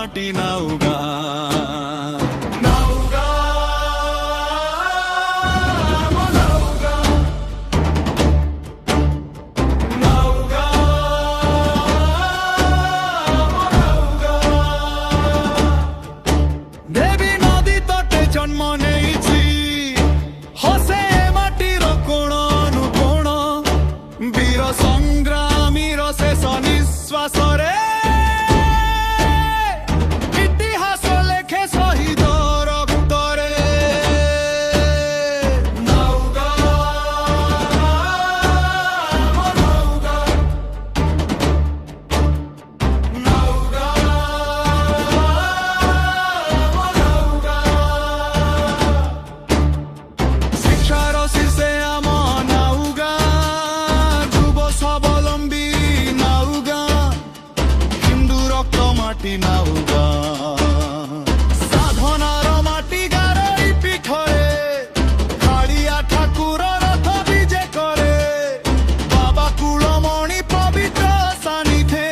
মাটি নাউগা জন্ম নেইছি হসে মাটির কোণ অনুকোণ বীর সংগ্রামীর শেষ নিঃশ্বাসরে ইতিহাস লেখে শহীদ রক্তরে মাটি নাউগা সাধনার মাটি গারই পিঠরে কালিয়া ঠাকুর রথ বিজে করে বাবা কুলমণি পবিত্র সানিধে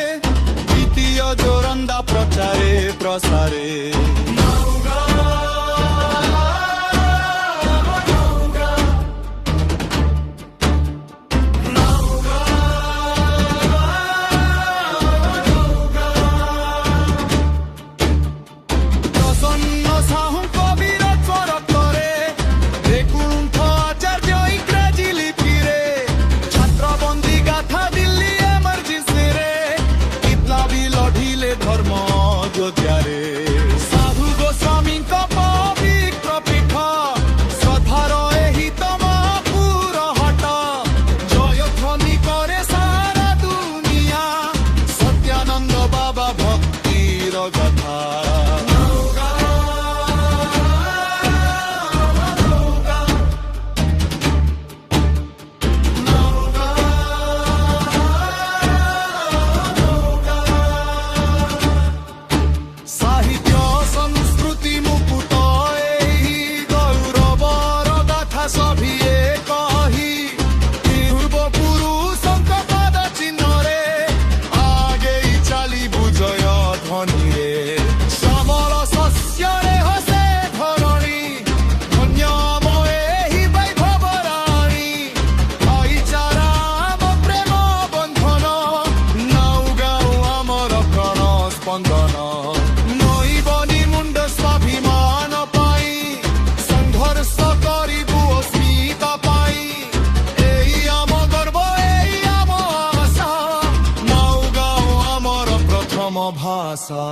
দ্বিতীয় জোরন্দা প্রচারে প্রসারে ধর্ম যোদ্ধারে সাধু গোস্বামীଙ୍କ পবিত্র পীঠ শ্রদ্ধার ଏହି ତମ ପୁର ହଟ ଜୟ ଧ୍ୱନି করে সারা দুনিয়া সত্যানন্দ বাবা ভক্তির কথা শ্যামল শস্যরে হসে ধরণী ধন্যময় হি বৈভবরাণী ভাইচারা আম প্রেম বন্ধন নাউগাঁও আমার প্রাণ স্পন্দন নইবনি মুন্ড স্বাভিমান পাই সংঘর্ষ করিবু অস্মিতা পাই এই আম গর্ব এই আম আশা নাউগাঁও আমার প্রথম ভাষা